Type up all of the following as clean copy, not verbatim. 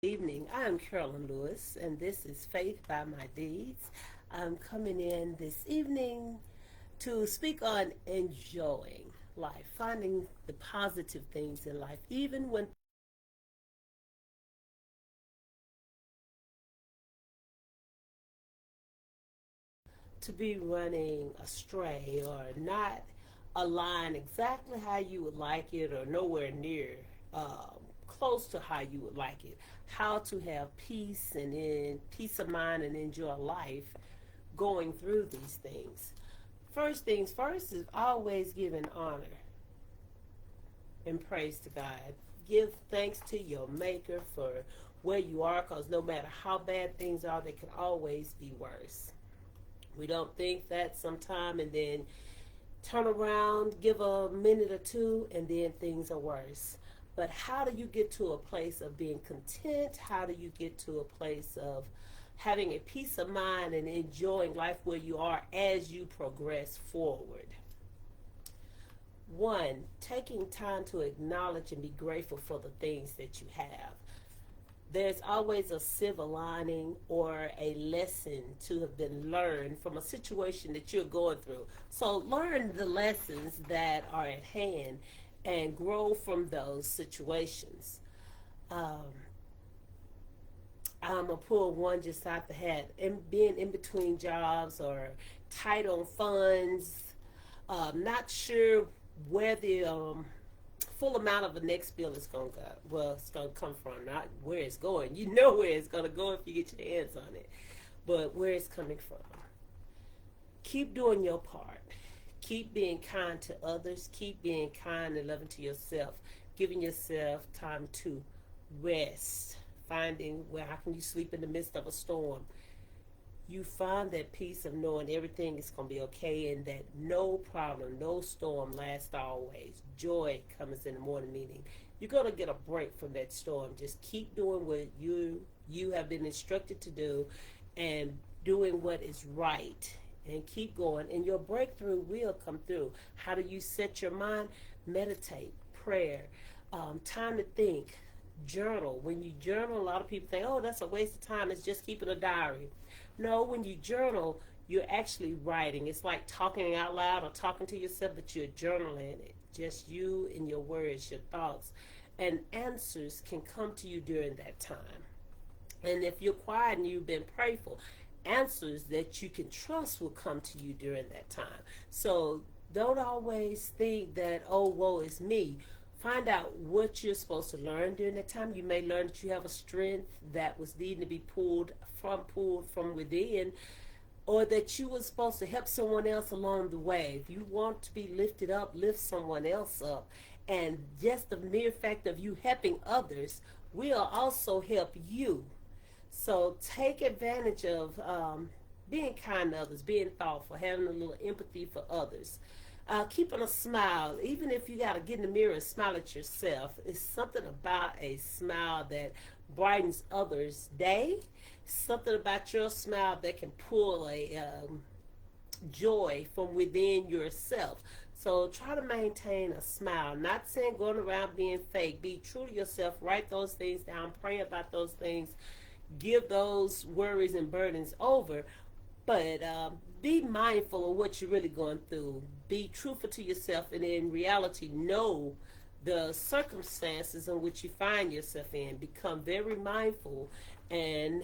Evening. I'm Carolyn Lewis, and this is Faith by My Deeds. I'm coming in this evening to speak on enjoying life, finding the positive things in life, even when to be running astray or not align exactly how you would like it or nowhere near close to how you would like it. How to have peace and in peace of mind and enjoy life going through these things. First things first is always giving honor and praise to God. Give thanks to your Maker for where you are, because no matter how bad things are, they can always be worse. We don't think that sometime and then turn around, give a minute or two, and then things are worse. But how do you get to a place of being content? How do you get to a place of having a peace of mind and enjoying life where you are as you progress forward? One, taking time to acknowledge and be grateful for the things that you have. There's always a silver lining or a lesson to have been learned from a situation that you're going through. So learn the lessons that are at hand and grow from those situations. Um, I'm gonna pull one just out the hat. And being in between jobs or tight on funds, not sure where the full amount of the next bill is going to go. Well, it's going to come from, not where it's going. You know where it's going to go if you get your hands on it, but where it's coming from. Keep doing your part. Keep being kind to others. Keep being kind and loving to yourself. Giving yourself time to rest. Finding where how can you sleep in the midst of a storm. You find that peace of knowing everything is going to be okay and that no problem, no storm lasts always. Joy comes in the morning, meaning you're going to get a break from that storm. Just keep doing what you have been instructed to do and doing what is right and keep going and your breakthrough will come through. How do you set your mind? Meditate, prayer, time to think, journal. When you journal, a lot of people think, oh, that's a waste of time. It's just keeping a diary. No, when you journal, you're actually writing. It's like talking out loud or talking to yourself, but you're journaling it. Just you and your words, your thoughts. And answers can come to you during that time. And if you're quiet and you've been prayerful, answers that you can trust will come to you during that time. So don't always think that, oh, woe is me. Find out what you're supposed to learn during that time. You may learn that you have a strength that was needing to be pulled from within, or that you were supposed to help someone else along the way. If you want to be lifted up, lift someone else up. And just the mere fact of you helping others will also help you. So take advantage of being kind to others, being thoughtful, having a little empathy for others. Keeping a smile, even if you got to get in the mirror and smile at yourself, it's something about a smile that brightens others' day. Something about your smile that can pull a joy from within yourself. So try to maintain a smile. Not saying going around being fake. Be true to yourself. Write those things down. Pray about those things. Give those worries and burdens over. But be mindful of what you're really going through. Be truthful to yourself, and in reality, know the circumstances in which you find yourself in. Become very mindful and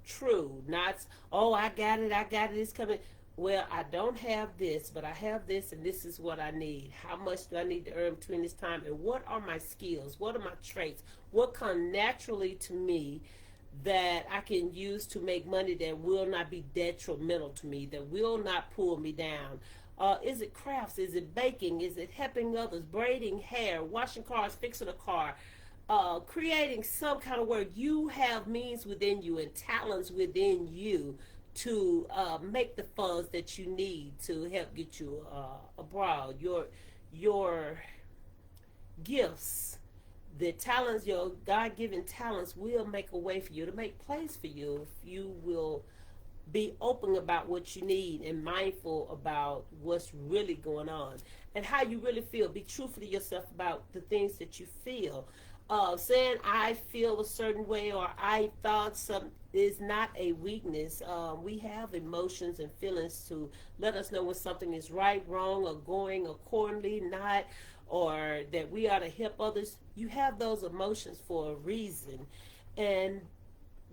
true. Not, oh, I got it, it's coming. Well, I don't have this, but I have this, and this is what I need. How much do I need to earn between this time? And what are my skills? What are my traits? What come naturally to me that I can use to make money that will not be detrimental to me, that will not pull me down? Is it crafts? Is it baking? Is it helping others? Braiding hair, washing cars, fixing a car, creating some kind of work? You have means within you and talents within you to make the funds that you need to help get you abroad. Your gifts, the talents, your God-given talents will make a way for you to make place for you if you will be open about what you need and mindful about what's really going on and how you really feel. Be truthful to yourself about the things that you feel. Saying I feel a certain way or I thought some is not a weakness. We have emotions and feelings to let us know when something is right, wrong, or going accordingly, not, or that we ought to help others. You have those emotions for a reason. And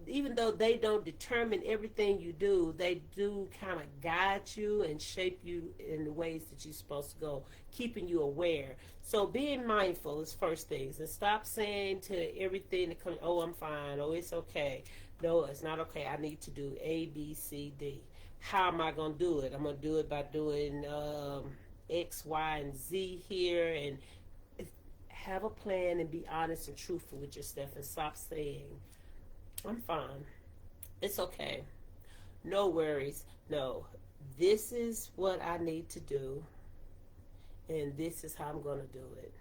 even though they don't determine everything you do, they do kind of guide you and shape you in the ways that you're supposed to go, keeping you aware. So being mindful is first things, and stop saying to everything that comes, "Oh, I'm fine," "Oh, it's okay." No, it's not okay. I need to do A, B, C, D. How am I gonna do it? I'm gonna do it by doing X, Y, and Z here, and have a plan and be honest and truthful with yourself, and stop saying I'm fine. It's okay. No worries. No, this is what I need to do, and this is how I'm going to do it.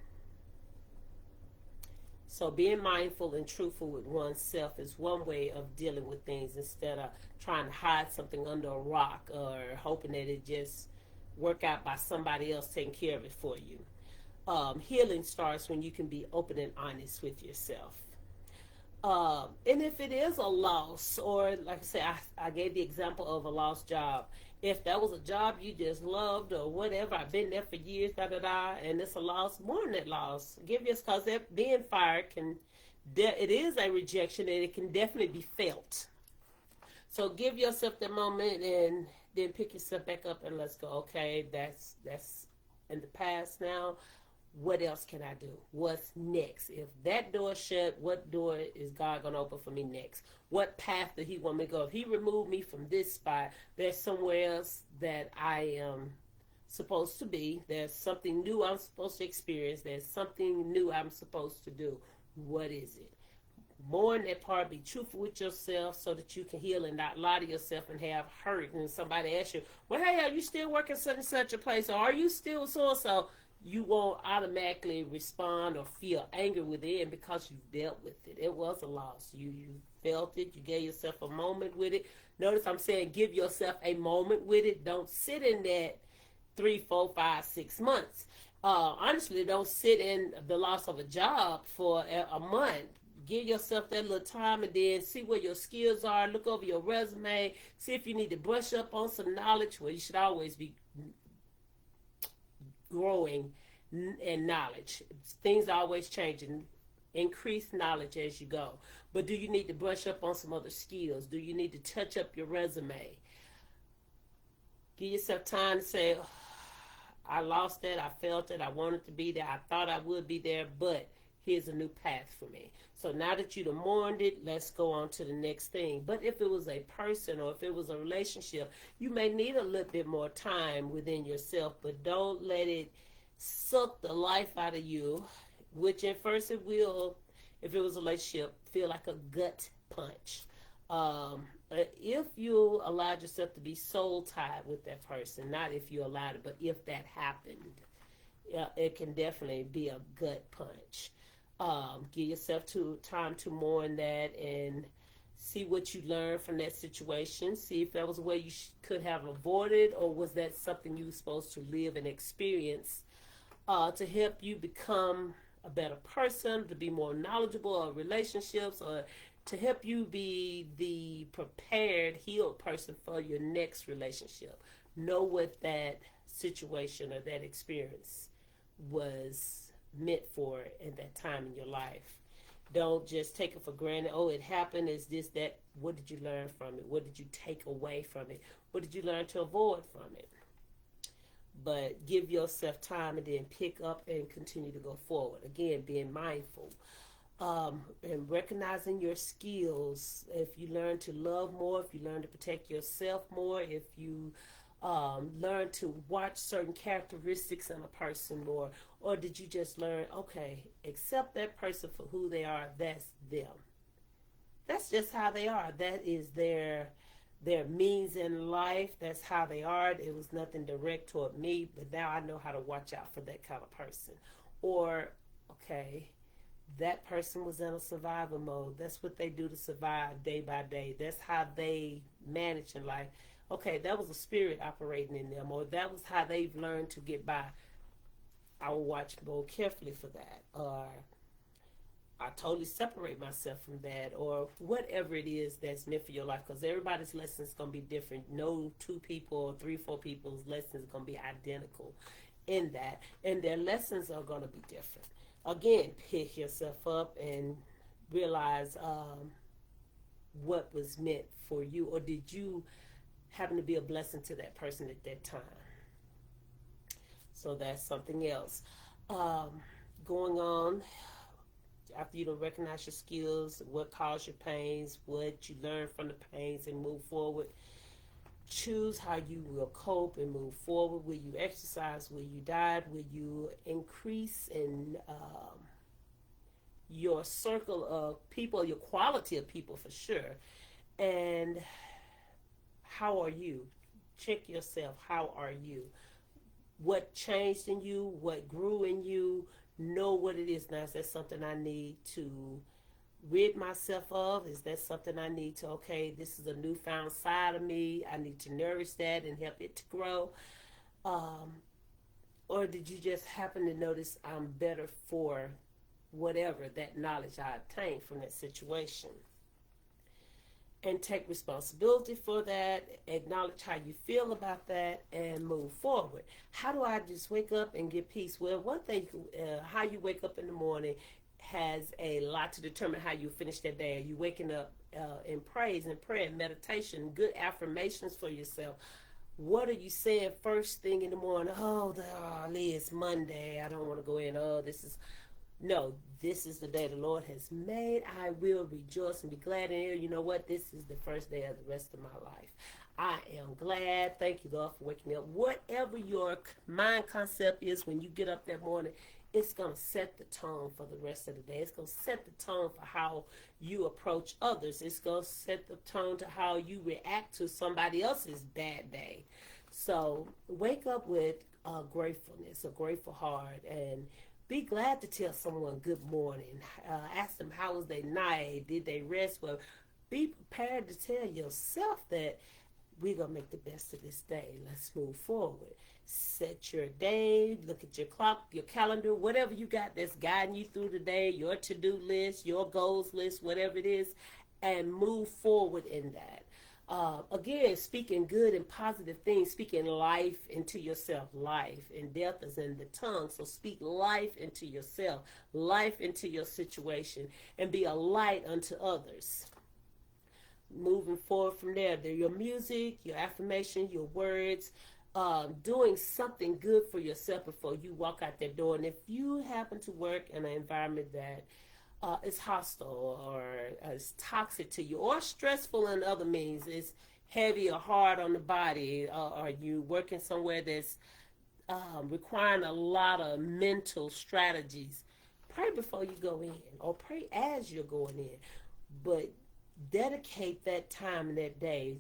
So, being mindful and truthful with oneself is one way of dealing with things instead of trying to hide something under a rock or hoping that it just work out by somebody else taking care of it for you. Healing starts when you can be open and honest with yourself. And if it is a loss, or like I said, I gave the example of a lost job. If that was a job you just loved or whatever, I've been there for years, da da da, and it's a loss, mourn that loss. Give yourself, because that being fired it is a rejection and it can definitely be felt. So give yourself that moment and then pick yourself back up and let's go. Okay, that's in the past now. What else can I do? What's next? If that door shut, what door is God going to open for me next? What path did He want me to go? If He removed me from this spot, there's somewhere else that I am supposed to be. There's something new I'm supposed to experience. There's something new I'm supposed to do. What is it? More in that part, be truthful with yourself so that you can heal and not lie to yourself and have hurt. And somebody asks you, well, hey, are you still working such and such a place? Or are you still so and so? You won't automatically respond or feel anger within because you've dealt with it. It was a loss. You felt it. You gave yourself a moment with it. Notice I'm saying give yourself a moment with it. Don't sit in that 3, 4, 5, 6 months. Honestly, don't sit in the loss of a job for a month. Give yourself that little time and then see where your skills are. Look over your resume. See if you need to brush up on some knowledge. Well, you should always be growing in knowledge. Things are always changing. Increase knowledge as you go. But do you need to brush up on some other skills? Do you need to touch up your resume? Give yourself time to say, oh, I lost that, I felt it, I wanted to be there, I thought I would be there, but here's a new path for me. So now that you've mourned it, let's go on to the next thing. But if it was a person or if it was a relationship, you may need a little bit more time within yourself, but don't let it suck the life out of you, which at first it will, if it was a relationship, feel like a gut punch. If you allowed yourself to be soul tied with that person, not if you allowed it, but if that happened, it can definitely be a gut punch. Give yourself time to mourn that and see what you learned from that situation. See if that was a way you could have avoided, or was that something you were supposed to live and experience to help you become a better person, to be more knowledgeable of relationships, or to help you be the prepared, healed person for your next relationship. Know what that situation or that experience was meant for in that time in your life. Don't just take it for granted. Oh, it happened. Is this, that? What did you learn from it? What did you take away from it? What did you learn to avoid from it? But give yourself time and then pick up and continue to go forward. Again, being mindful. And recognizing your skills. If you learn to love more, if you learn to protect yourself more, if you learn to watch certain characteristics in a person more, or did you just learn, okay, accept that person for who they are, that's them. That's just how they are. That is their means in life. That's how they are. It was nothing direct toward me, but now I know how to watch out for that kind of person. Or, okay, that person was in a survival mode. That's what they do to survive day by day. That's how they manage in life. Okay, that was a spirit operating in them, or that was how they've learned to get by. I will watch more carefully for that. Or I totally separate myself from that, or whatever it is that's meant for your life, because everybody's lesson is going to be different. No two people or three, four people's lessons are going to be identical in that, and their lessons are going to be different. Again, pick yourself up and realize what was meant for you, or did you happen to be a blessing to that person at that time? So that's something else. Um, Going on, after you don't recognize your skills, what caused your pains, what you learned from the pains, and move forward. Choose how you will cope and move forward. Will you exercise? Will you diet? Will you increase in your circle of people, your quality of people for sure? And how are you? Check yourself. How are you? What changed in you? What grew in you? Know what it is now. Is that something I need to rid myself of? Is that something I need to, okay, this is a newfound side of me. I need to nourish that and help it to grow. Um, or did you just happen to notice I'm better for whatever that knowledge I obtained from that situation? And take responsibility for that, acknowledge how you feel about that, and move forward. How do I just wake up and get peace? Well, one thing, how you wake up in the morning has a lot to determine how you finish that day. Are you waking up in praise and prayer and meditation, good affirmations for yourself? What are you saying first thing in the morning? Oh, it's Monday. I don't want to go in. Oh, this is no, this is the day the Lord has made. I will rejoice and be glad in it. You know what? This is the first day of the rest of my life. I am glad. Thank you, Lord, for waking me up. Whatever your mind concept is when you get up that morning, it's going to set the tone for the rest of the day. It's going to set the tone for how you approach others. It's going to set the tone to how you react to somebody else's bad day. So wake up with gratefulness, a grateful heart, and be glad to tell someone good morning. Ask them how was their night. Did they rest well? Be prepared to tell yourself that we're going to make the best of this day. Let's move forward. Set your day. Look at your clock, your calendar, whatever you got that's guiding you through the day, your to-do list, your goals list, whatever it is, and move forward in that. Again, speaking good and positive things, speaking life into yourself. Life and death is in the tongue. So speak life into yourself, life into your situation, and be a light unto others. Moving forward from there, your music, your affirmation, your words, doing something good for yourself before you walk out that door. And if you happen to work in an environment that is hostile or is toxic to you or stressful in other means, it's heavy or hard on the body, are you working somewhere that's requiring a lot of mental strategies, pray before you go in or pray as you're going in. But dedicate that time and that day.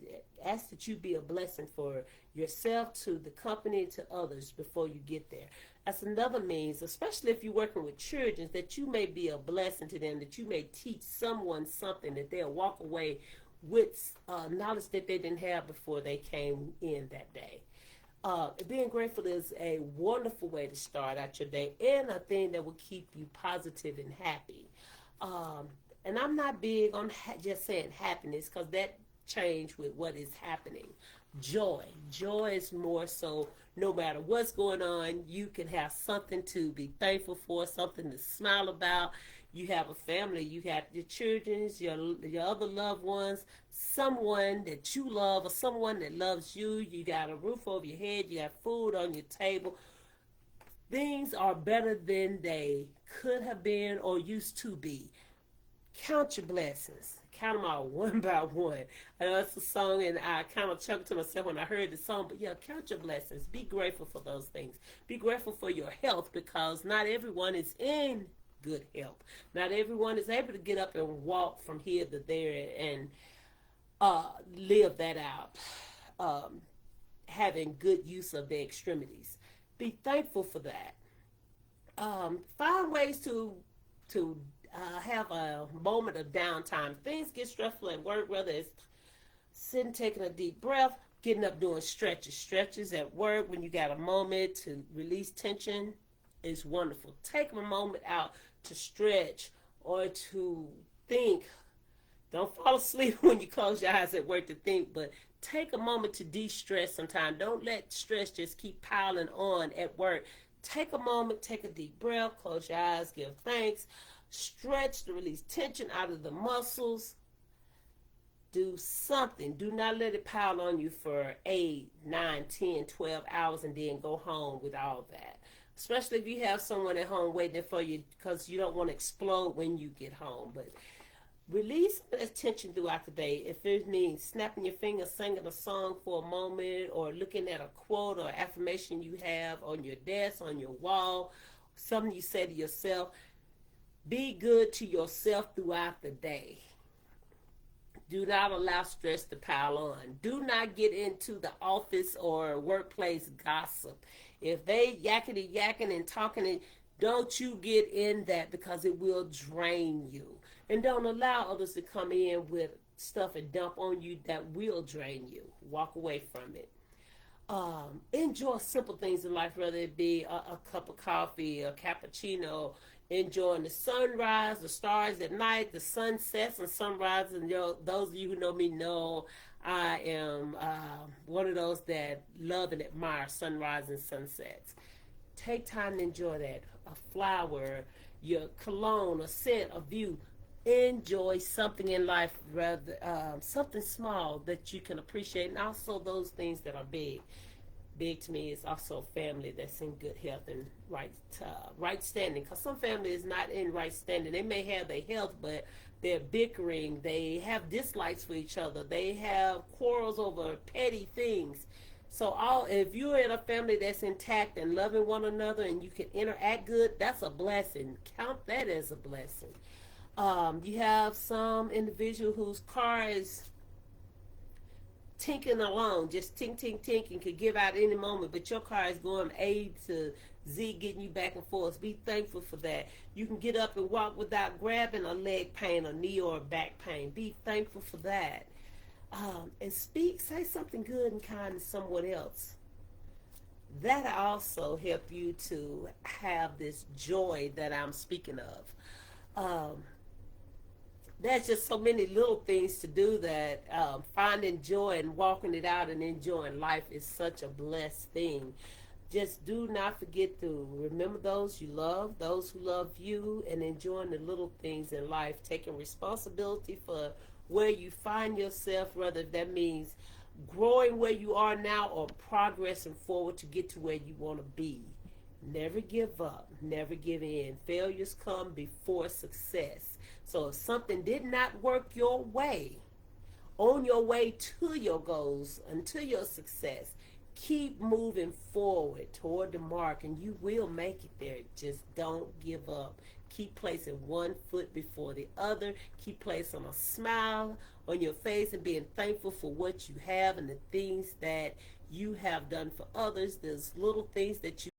Ask that you be a blessing for yourself, to the company, to others before you get there. That's another means, especially if you're working with children, that you may be a blessing to them, that you may teach someone something, that they'll walk away with knowledge that they didn't have before they came in that day. Being grateful is a wonderful way to start out your day, and a thing that will keep you positive and happy. And I'm not big on just saying happiness, because that changed with what is happening. Joy is more so, no matter what's going on, you can have something to be thankful for, something to smile about. You have a family, you have your children, your other loved ones, someone that you love or someone that loves you. You got a roof over your head, you got food on your table. Things are better than they could have been or used to be. Count your blessings. Count them out one by one. I know it's a song, and I kind of chuckled to myself when I heard the song, but yeah, count your blessings. Be grateful for those things. Be grateful for your health, because not everyone is in good health. Not everyone is able to get up and walk from here to there and live that out, having good use of their extremities. Be thankful for that. Find ways to have a moment of downtime. Things get stressful at work, whether it's sitting, taking a deep breath, getting up, doing stretches. Stretches at work when you got a moment to release tension is wonderful. Take a moment out to stretch or to think. Don't fall asleep when you close your eyes at work to think, but take a moment to de-stress sometimes. Don't let stress just keep piling on at work. Take a moment, take a deep breath, close your eyes, give thanks, stretch to release tension out of the muscles. Do something. Do not let it pile on you for 8, 9, 10, 12 hours and then go home with all that. Especially if you have someone at home waiting for you because you don't want to explode when you get home. But release attention throughout the day. If it means snapping your fingers, singing a song for a moment, or looking at a quote or affirmation you have on your desk, on your wall, something you say to yourself, be good to yourself throughout the day. Do not allow stress to pile on. Do not get into the office or workplace gossip. If they yakety yakking and talking, don't you get in that because it will drain you. And don't allow others to come in with stuff and dump on you that will drain you. Walk away from it. Enjoy simple things in life, whether it be a cup of coffee, a cappuccino, enjoying the sunrise, the stars at night, the sunsets and sunrises. And those of you who know me know I am one of those that love and admire sunrise and sunsets. Take time to enjoy that. A flower, your cologne, a scent, a view. Enjoy something in life, rather something small that you can appreciate, and also those things that are big. Big to me is also family that's in good health and right standing. Because some family is not in right standing. They may have their health, but they're bickering. They have dislikes for each other. They have quarrels over petty things. So if you're in a family that's intact and loving one another and you can interact good, that's a blessing. Count that as a blessing. You have some individual whose car is tinking along, just tink, tink, tink, and could give out any moment, but your car is going A to Z, getting you back and forth. Be thankful for that. You can get up and walk without grabbing a leg pain, a knee, or a back pain. Be thankful for that. And say something good and kind to someone else. That also help you to have this joy that I'm speaking of. There's just so many little things to do that finding joy and walking it out and enjoying life is such a blessed thing. Just do not forget to remember those you love, those who love you, and enjoying the little things in life, taking responsibility for where you find yourself, whether that means growing where you are now or progressing forward to get to where you want to be. Never give up, never give in. Failures come before success. So if something did not work your way, on your way to your goals and to your success, keep moving forward toward the mark and you will make it there. Just don't give up. Keep placing one foot before the other. Keep placing a smile on your face and being thankful for what you have and the things that you have done for others. There's little things that you